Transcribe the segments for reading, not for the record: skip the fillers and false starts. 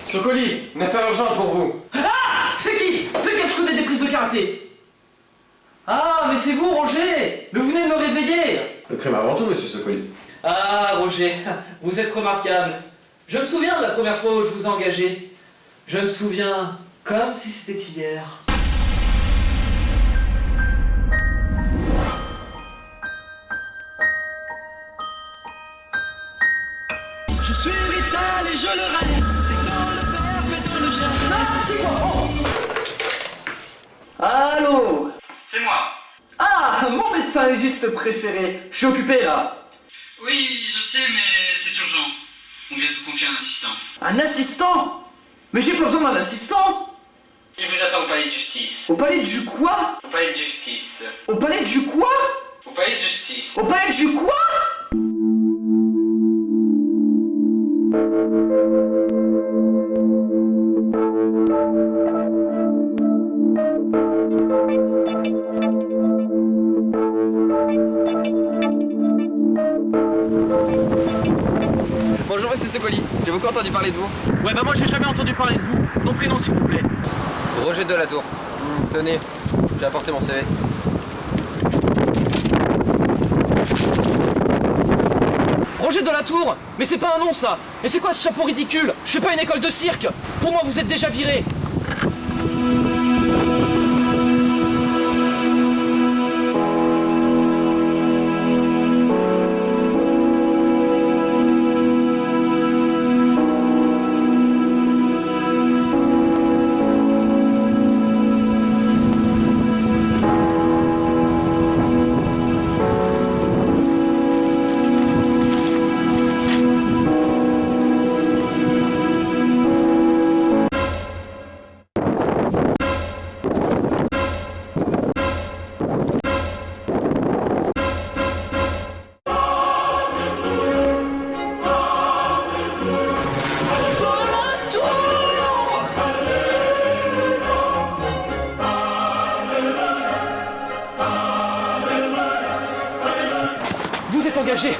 Ce colis, une affaire urgente pour vous. Ah! C'est qui? Fais gaffe, je connais des prises de karaté. Ah, mais c'est vous, Roger! Mais vous venez de me réveiller! Le crime avant tout, monsieur Socoli. Ah, Roger, vous êtes remarquable. Je me souviens de la première fois où je vous ai engagé. Je me souviens comme si c'était hier. Je suis vital et je le reste. Dans le verbe et dans le geste. Ah, c'est quoi? Oh. Allô? C'est moi. Ah, mon médecin légiste préféré. Je suis occupé là. Oui, je sais, mais c'est urgent. On vient de vous confier un assistant. Un assistant? Mais j'ai pas besoin d'un assistant. Il vous attend au palais de justice. Au palais du quoi? Au palais de justice. Au palais du quoi? Au palais de justice. Au palais du quoi? Bonjour monsieur Socoli, j'ai beaucoup entendu parler de vous. Ouais, bah moi j'ai jamais entendu parler de vous. Mon prénom s'il vous plaît. Roger de la Tour. Tenez, j'ai apporté mon CV. Roger de la Tour? Mais c'est pas un nom ça. Et c'est quoi ce chapeau ridicule? Je fais pas une école de cirque. Pour moi vous êtes déjà viré. Vous êtes engagé.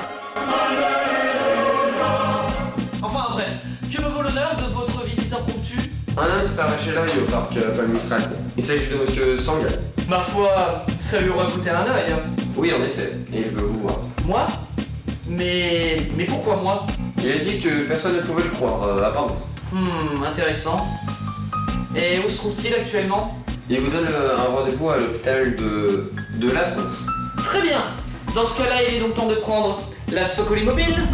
Enfin bref, que me vaut l'honneur de votre visite impromptue? Un homme s'est fait arracher l'œil au parc Paul Mistral. Il s'agit de monsieur Sangal. Ma foi, ça lui aura coûté un œil. Oui, en effet, et il veut vous voir. Moi? Mais pourquoi moi? Il a dit que personne ne pouvait le croire, à part vous. Intéressant. Et où se trouve-t-il actuellement? Il vous donne un rendez-vous à l'hôpital de La Tronche. Très bien. Dans ce cas-là, il est donc temps de prendre la Socoli mobile.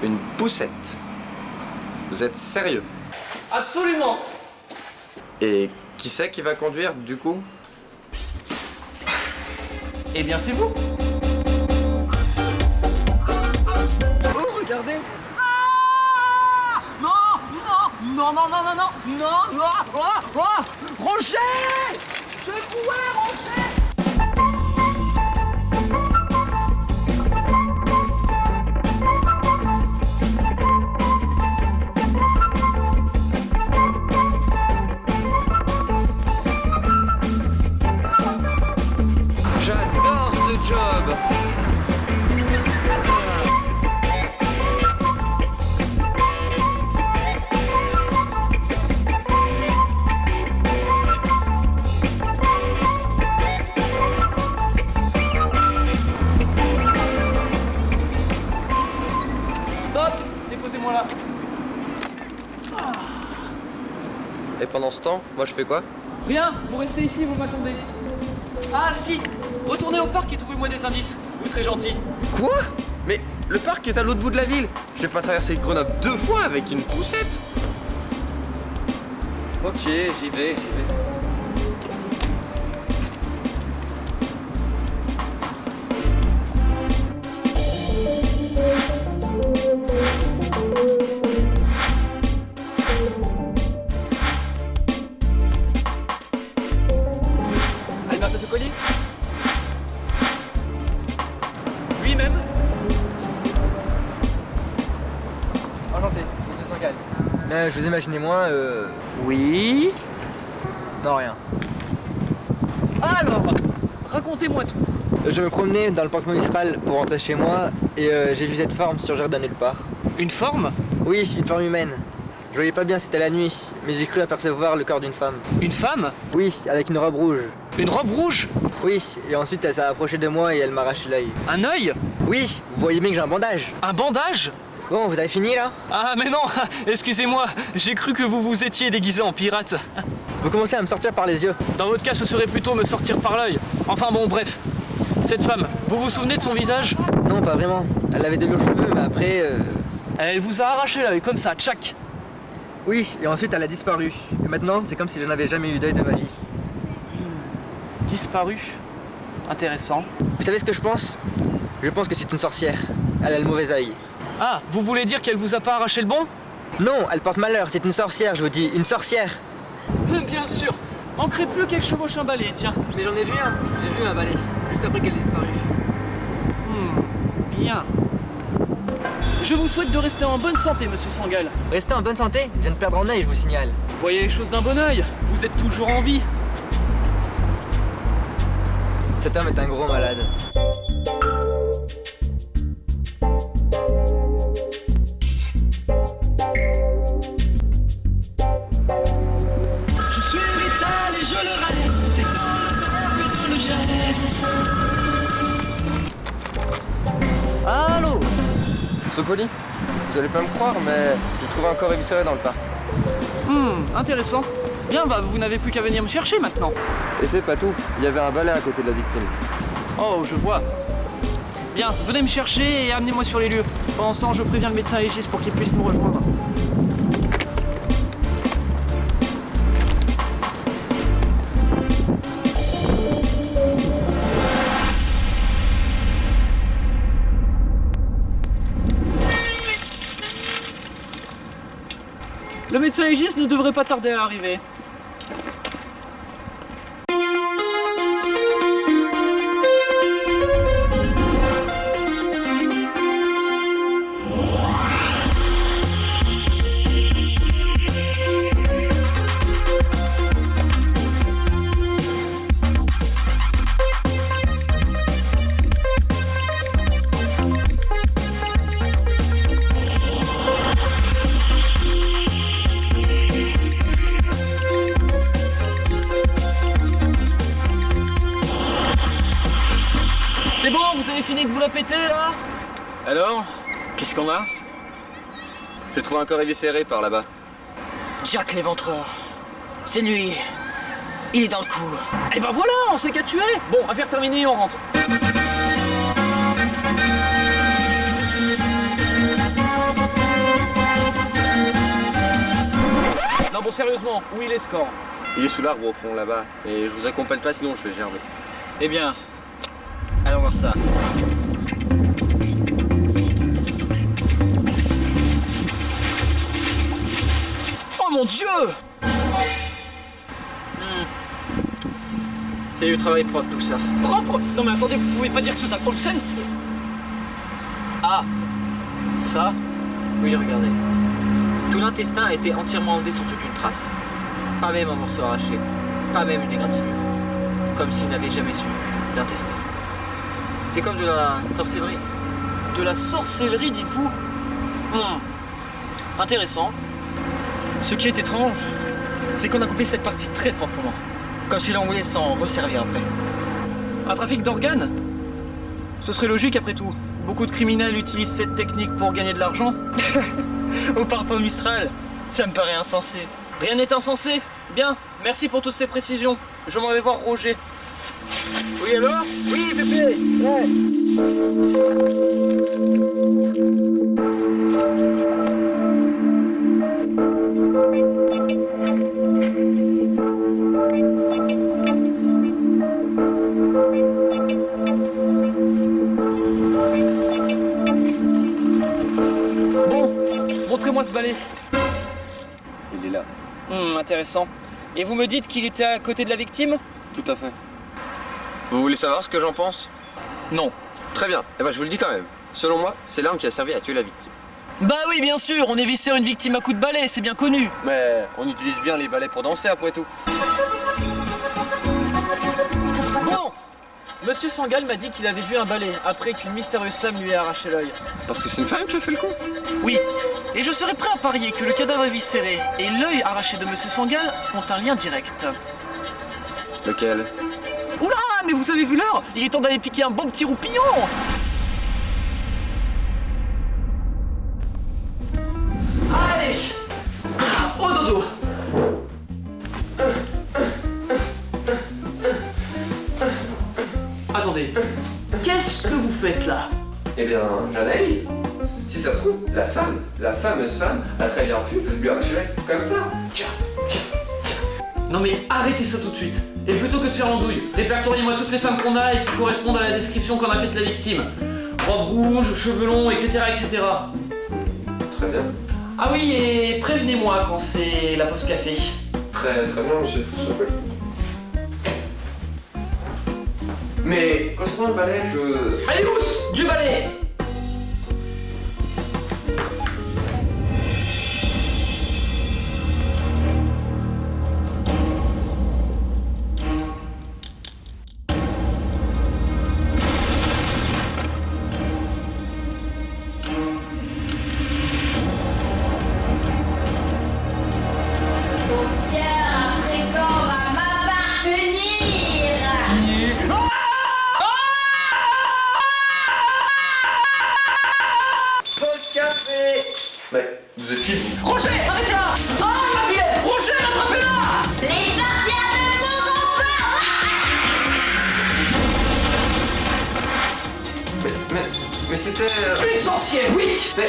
Une poussette. Vous êtes sérieux? Absolument. Et qui c'est qui va conduire, du coup? Eh bien, c'est vous. Oh, regardez! Ah non, non, non, non, non, non, non, non, non, Roger! Je couais, Roger! J'adore ce job! Stop! Déposez-moi là. Et pendant ce temps, moi je fais quoi? Rien, vous restez ici, vous m'attendez. Ah si, retournez au parc et trouvez-moi des indices. Vous serez gentil. Quoi? Mais le parc est à l'autre bout de la ville. Je vais pas traverser Grenoble 2 fois avec une poussette. Ok, j'y vais. Enchanté, monsieur Sangal. Je vous imaginais moins, Oui. Non, rien. Alors, racontez-moi tout. Je me promenais dans le parc Mistral pour rentrer chez moi et j'ai vu cette forme surgir de nulle part. Une forme? Oui, une forme humaine. Je voyais pas bien si c'était la nuit, mais j'ai cru apercevoir le corps d'une femme. Une femme? Oui, avec une robe rouge. Une robe rouge? Oui, et ensuite elle s'est approchée de moi et elle m'a arraché l'œil. Un œil? Oui, vous voyez bien que j'ai un bandage. Un bandage? Bon, vous avez fini là? Ah mais non, excusez-moi, j'ai cru que vous vous étiez déguisé en pirate. Vous commencez à me sortir par les yeux. Dans votre cas, ce serait plutôt me sortir par l'œil. Enfin bon, bref. Cette femme, vous vous souvenez de son visage? Non, pas vraiment. Elle avait de lourds cheveux, mais après... Elle vous a arraché l'œil, comme ça, tchac. Oui, et ensuite elle a disparu. Et maintenant, c'est comme si je n'avais jamais eu d'œil de ma vie. Disparu. Intéressant. Vous savez ce que je pense? Je pense que c'est une sorcière. Elle a le mauvais œil. Ah, vous voulez dire qu'elle vous a pas arraché le bon? Non, elle porte malheur, c'est une sorcière, je vous dis, une sorcière. Bien sûr. Manquerait plus qu'elle chevauche un balai, tiens. Mais j'en ai vu un, j'ai vu un balai, juste après qu'elle ait disparu. Bien. Je vous souhaite de rester en bonne santé, monsieur Sangal. Restez en bonne santé, je viens de perdre un œil, je vous signale. Vous voyez les choses d'un bon œil. Vous êtes toujours en vie. Cet homme est un gros malade. Je suis vital et je le reste. Et dans le verbe et dans le geste. Allô? Socoli, vous allez pas me croire, mais j'ai trouvé un corps éviscéré dans le parc. Intéressant. Bien, bah vous n'avez plus qu'à venir me chercher maintenant. Et c'est pas tout, il y avait un balai à côté de la victime. Oh, je vois. Bien, venez me chercher et amenez-moi sur les lieux. Pendant ce temps, je préviens le médecin légiste pour qu'il puisse nous rejoindre. Le médecin légiste ne devrait pas tarder à arriver. C'est bon, vous avez fini de vous la péter là? Alors, qu'est-ce qu'on a? J'ai trouvé un corps éviscéré par là-bas. Jack l'éventreur. C'est lui. Il est dans le coup. Et ben voilà, on sait qu'à tuer. Bon, affaire terminée, on rentre. Non bon, sérieusement, où il est ce corps? Il est sous l'arbre au fond là-bas, et je vous accompagne pas sinon je vais gerber. Eh bien, allons voir ça. Oh mon Dieu! C'est du travail propre tout ça. Propre? Non mais attendez, vous pouvez pas dire que c'est un cold sense? Ah, ça? Oui, regardez. Tout l'intestin a été entièrement enlevé sans aucune trace. Pas même un morceau arraché. Pas même une égratignure. Comme s'il n'avait jamais su d'intestin. C'est comme de la sorcellerie. De la sorcellerie, dites-vous? Intéressant. Ce qui est étrange, c'est qu'on a coupé cette partie très proprement. Comme si l'on voulait s'en resservir après. Un trafic d'organes? Ce serait logique après tout. Beaucoup de criminels utilisent cette technique pour gagner de l'argent. Au parc Mistral, ça me paraît insensé. Rien n'est insensé. Bien, merci pour toutes ces précisions. Je m'en vais voir Roger. Oui alors? Oui, Pépé. Ouais. Bon, montrez-moi ce balai. Il est là. Intéressant. Et vous me dites qu'il était à côté de la victime? Tout à fait. Vous voulez savoir ce que j'en pense? Non. Très bien, eh ben je vous le dis quand même. Selon moi, c'est l'arme qui a servi à tuer la victime. Bah oui, bien sûr, on éviscère une victime à coups de balai, c'est bien connu. Mais on utilise bien les balais pour danser après tout. Bon, Monsieur Sangal m'a dit qu'il avait vu un balai après qu'une mystérieuse femme lui ait arraché l'œil. Parce que c'est une femme qui a fait le coup. Oui, et je serais prêt à parier que le cadavre éviscéré et l'œil arraché de Monsieur Sangal ont un lien direct. Lequel? Oula, mais vous avez vu l'heure? Il est temps d'aller piquer un bon petit roupillon. Allez, au dodo. Attendez, qu'est-ce que vous faites là? Eh bien, j'analyse. Si ça se trouve, la fameuse femme, a très bien pu lui arracher l'œil comme ça. Tiens. Non mais arrêtez ça tout de suite. Et plutôt que de faire l'andouille, répertoriez-moi toutes les femmes qu'on a et qui correspondent à la description qu'on a faite de la victime. Robe rouge, cheveux longs, etc. etc. Très bien. Ah oui, et prévenez-moi quand c'est la pause café. Très bien, monsieur. Mais concernant le balai, Allez, housse, du balai. Mais vous êtes qui, vous? Roger, arrêtez là. Ah, ma vilaine, Roger, rattrapez-la. Les sorcières ne mourront pas. Mais c'était... Une sorcière, oui. Mais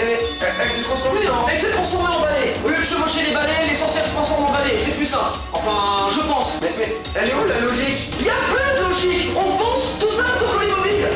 elle s'est transformée en... Elle s'est transformée en balai. Au lieu de chevaucher les balais, les sorcières se transforment en balai. C'est plus simple. Enfin, je pense. Mais elle est où la logique? Il y a plus de logique. On fonce tout ça sur le mobile.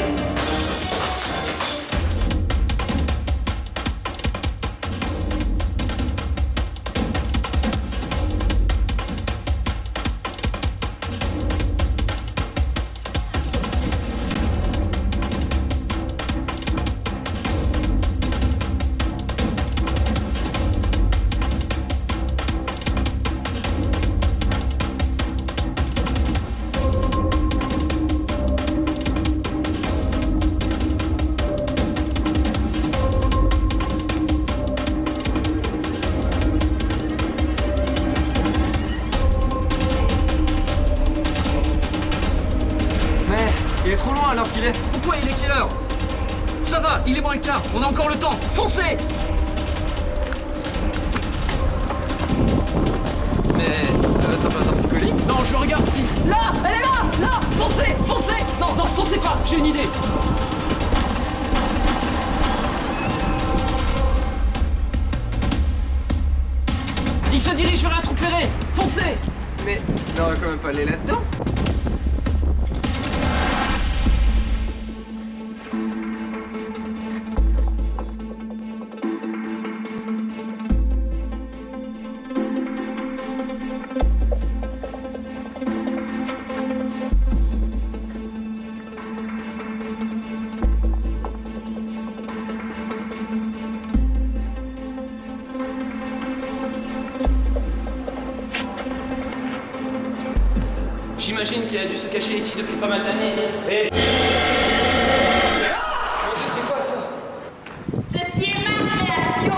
Il est trop loin alors qu'il est... Pourquoi il est quelle heure? Ça va, il est moins le quart. On a encore le temps. Foncez. Mais ça doit être un torticolis. Non, je regarde ici. Là, elle est là, là. Foncez, foncez. Non, non, foncez pas. J'ai une idée. Il se dirige vers un trou clairé. Foncez. Mais on va quand même pas aller là-dedans. J'imagine qu'il a dû se cacher ici depuis pas mal d'années. Et... C'est quoi ça? Ceci est ma création.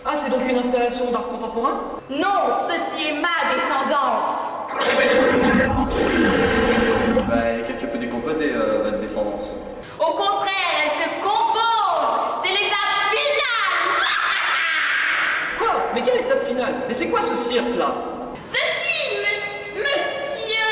Ah, c'est donc une installation d'art contemporain? Non, ceci est ma descendance. Bah, elle est quelque peu décomposée, votre descendance. Au contraire, elle se compose. C'est l'étape finale. Quoi? Mais quelle étape finale? Mais c'est quoi ce cirque-là? Ceci, monsieur.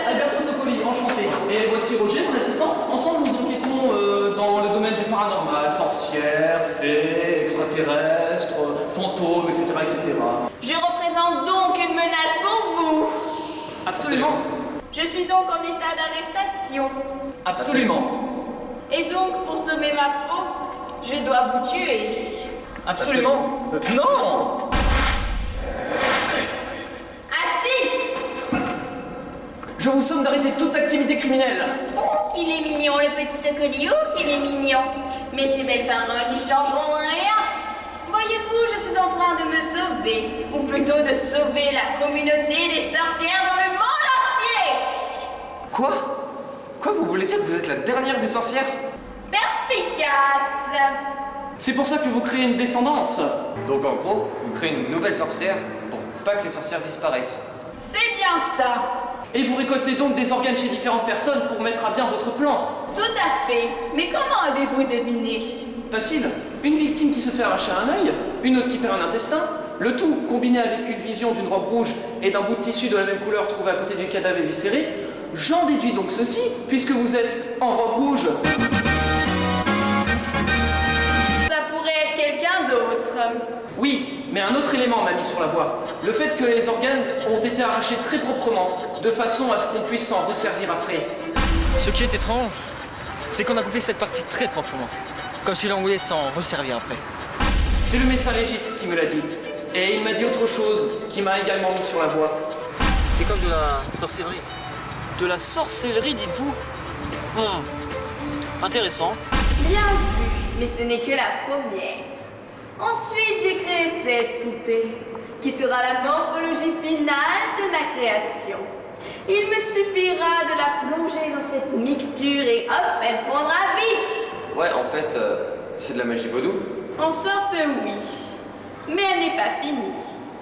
Alberto Soccoli, enchanté. Et voici Roger, mon assistant. Ensemble, nous enquêtons dans le domaine du paranormal, sorcières, fées, extraterrestres, fantômes, etc., etc. Je représente donc une menace pour vous. Absolument. Je suis donc en état d'arrestation. Absolument. Et donc, pour sauver ma peau, je dois vous tuer. Absolument. Non. Assez. Je vous somme d'arrêter toute activité criminelle. Oh, qu'il est mignon, le petit Soccoli, oh, qu'il est mignon. Mais ces belles paroles n'y changeront rien. Voyez-vous, je suis en train de me sauver, ou plutôt de sauver la communauté des sorcières dans le monde entier. Quoi? Quoi, vous voulez dire que vous êtes la dernière des sorcières? Perspicace. C'est pour ça que vous créez une descendance. Donc en gros, vous créez une nouvelle sorcière pour pas que les sorcières disparaissent. C'est bien ça. Et vous récoltez donc des organes chez différentes personnes pour mettre à bien votre plan. Tout à fait. Mais comment avez-vous deviné? Facile. Une victime qui se fait arracher un œil, une autre qui perd un intestin, le tout combiné avec une vision d'une robe rouge et d'un bout de tissu de la même couleur trouvé à côté du cadavre éviscéré. J'en déduis donc ceci, puisque vous êtes en robe rouge. Ça pourrait être quelqu'un d'autre. Oui, mais un autre élément m'a mis sur la voie. Le fait que les organes ont été arrachés très proprement, de façon à ce qu'on puisse s'en resservir après. Ce qui est étrange, c'est qu'on a coupé cette partie très proprement. Comme si l'on voulait s'en resservir après. C'est le médecin légiste qui me l'a dit. Et il m'a dit autre chose, qui m'a également mis sur la voie. C'est comme de la sorcellerie. De la sorcellerie, dites-vous? Intéressant. Bien vu, mais ce n'est que la première. Ensuite, j'ai créé cette poupée, qui sera la morphologie finale de ma création. Il me suffira de la plonger dans cette mixture et hop, elle prendra vie. Ouais, en fait, c'est de la magie vaudou. En sorte, oui. Mais elle n'est pas finie.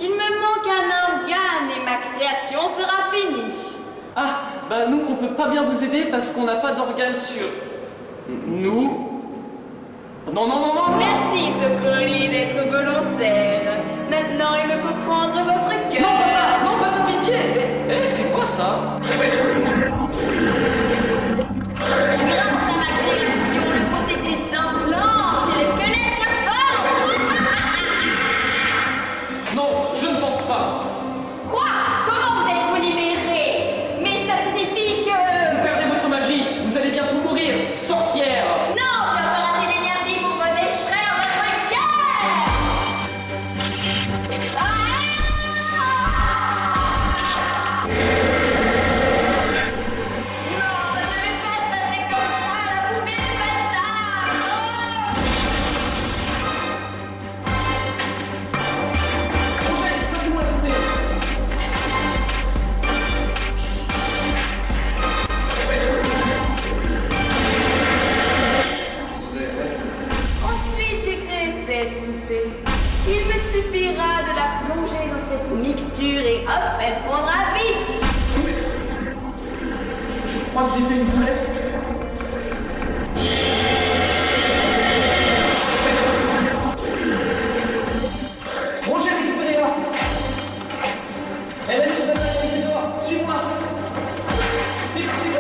Il me manque un organe et ma création sera finie. Ah, bah nous, on peut pas bien vous aider parce qu'on n'a pas d'organes sur... Nous? Non, non, non, non, non. Merci, Socoli, d'être volontaire. Maintenant, il me faut prendre votre cœur. Non, pas ça! Non, pas ça, pitié! C'est quoi ça? Grâce à ma création, le processus s'enclenche et les squelettes se forment. Non, je ne pense pas. Quoi? Comment vous êtes-vous libéré? Mais ça signifie que... Vous perdez votre magie, vous allez bientôt mourir, sorcière! Non, j'ai encore assez d'énergie pour vous extraire votre cœur. Non, ça ne devait pas se passer comme ça. La poupée n'est pas stable. Passez-moi la poupée. Vous avez fait? Ensuite, j'ai créé cette poupée. Il me suffira de la plonger dans cette mixture et hop, elle prendra vie. Je crois que j'ai fait une boulette. Roger, récupérez-la. Elle a juste la dehors. Suis-moi. Dépêchez-vous.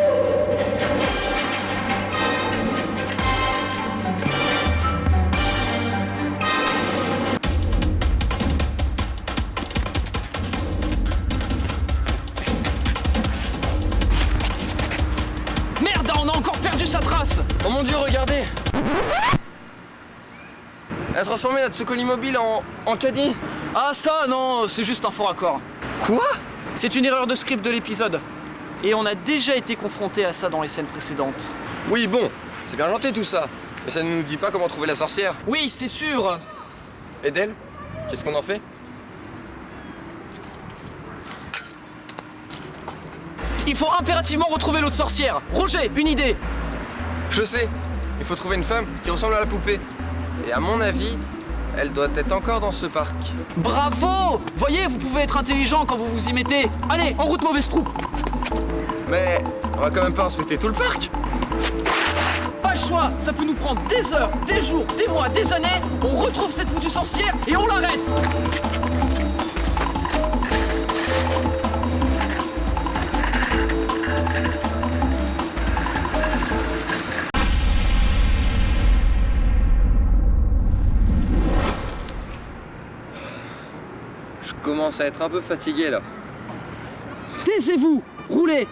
Merde, on a encore perdu sa trace. Oh mon dieu, regardez! Elle a transformé notre Socoli mobile en caddie. Ah ça, non, c'est juste un faux raccord. Quoi? C'est une erreur de script de l'épisode. Et on a déjà été confronté à ça dans les scènes précédentes. Oui, bon, c'est bien gentil tout ça. Mais ça ne nous dit pas comment trouver la sorcière. Oui, c'est sûr. Et d'elle? Qu'est-ce qu'on en fait? Il faut impérativement retrouver l'autre sorcière. Roger, une idée. Je sais, il faut trouver une femme qui ressemble à la poupée. Et à mon avis, elle doit être encore dans ce parc. Bravo! Voyez, vous pouvez être intelligent quand vous vous y mettez. Allez, en route, mauvaise troupe. Mais on va quand même pas inspecter tout le parc. Pas le choix, ça peut nous prendre des heures, des jours, des mois, des années. On retrouve cette foutue sorcière et on l'arrête. Je commence à être un peu fatigué là. Taisez-vous, roulez.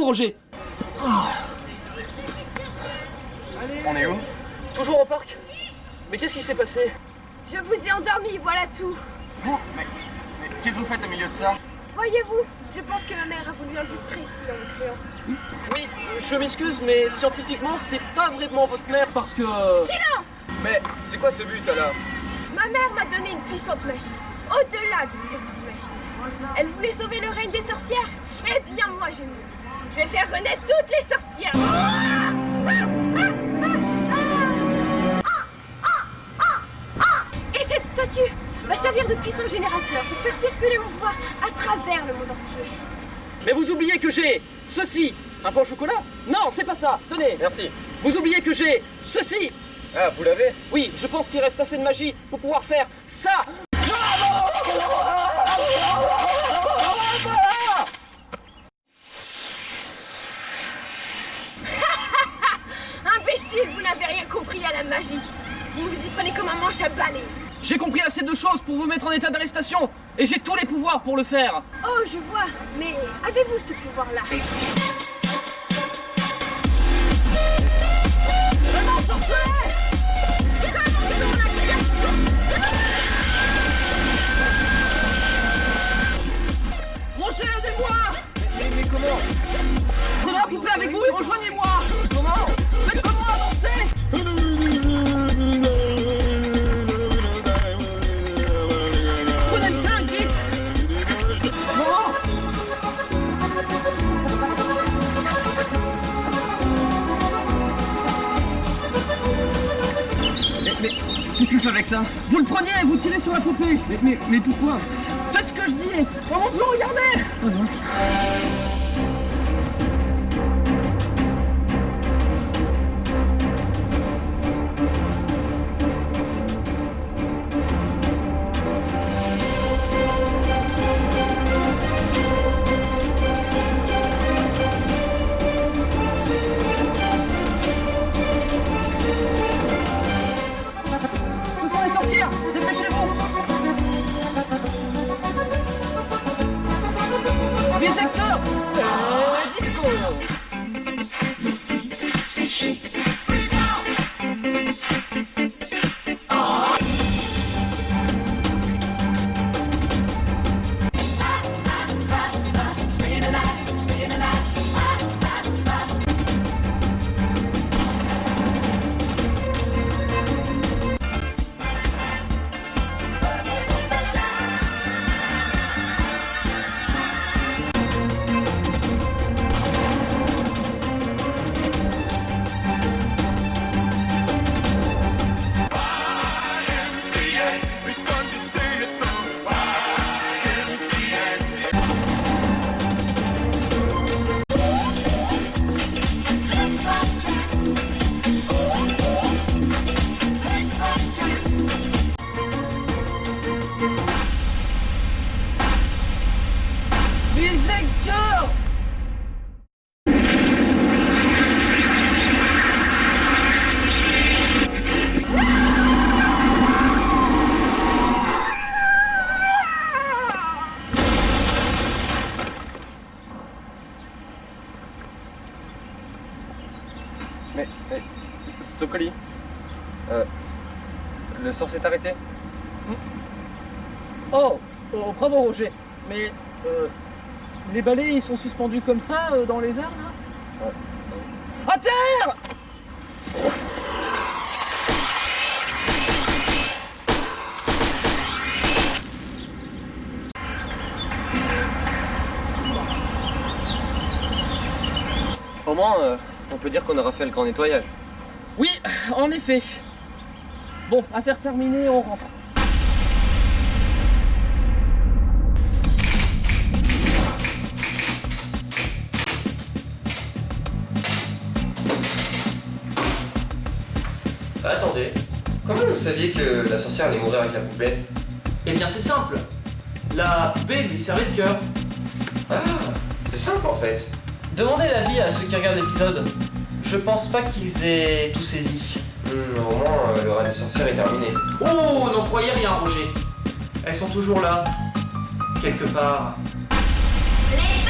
Roger. On est où? Toujours au parc. Mais qu'est-ce qui s'est passé? Je vous ai endormi, voilà tout. Vous? Mais qu'est-ce que vous faites au milieu de ça? Voyez-vous, je pense que ma mère a voulu un but précis en me créant. Oui, je m'excuse, mais scientifiquement, c'est pas vraiment votre mère parce que... Silence! Mais c'est quoi ce but alors? Ma mère m'a donné une puissante magie, au-delà de ce que vous imaginez. Elle voulait sauver le règne des sorcières. Eh bien, moi, j'ai mieux. Je vais faire renaître toutes les sorcières. Et cette statue va servir de puissant générateur pour faire circuler mon pouvoir à travers le monde entier. Mais vous oubliez que j'ai ceci. Un pain au chocolat? Non, c'est pas ça. Tenez. Merci. Vous oubliez que j'ai ceci. Ah, vous l'avez? Oui, je pense qu'il reste assez de magie pour pouvoir faire ça. Imbécile, vous n'avez rien compris à la magie. Vous vous y prenez comme un manche à balai. J'ai compris assez de choses pour vous mettre en état d'arrestation. Et j'ai tous les pouvoirs pour le faire. Oh, je vois. Mais avez-vous ce pouvoir-là? Vraiment, sorceleur! Commençons la création. Roger, aidez-moi! Mais comment? Prenez un poupée avec vous et rejoignez-moi! Comment? Faites comme moi, dansez! Prenez le train, vite! Non! Mais qu'est-ce que je fais avec ça? Vous le preniez et vous tirez sur la poupée! Mais pourquoi? Faites ce que je dis! On monte, regardez! Ce sont les sorcières! Dépêchez-vous! Visecteur! Disco! Visecteur! Mais Socoli, le sort s'est arrêté? Oh, bravo Roger. Mais les balais ils sont suspendus comme ça dans les airs là? À terre! Au moins, on peut dire qu'on aura fait le grand nettoyage. Oui, en effet. Bon, affaire terminée, on rentre. Attendez, comment vous saviez que la sorcière allait mourir avec la poupée? Eh bien c'est simple. La poupée lui servait de cœur. Ah, c'est simple en fait. Demandez l'avis à ceux qui regardent l'épisode. Je pense pas qu'ils aient tout saisi. Au moins, le règne des sorcières est terminé. Oh, n'en croyez rien, Roger. Elles sont toujours là. Quelque part. Les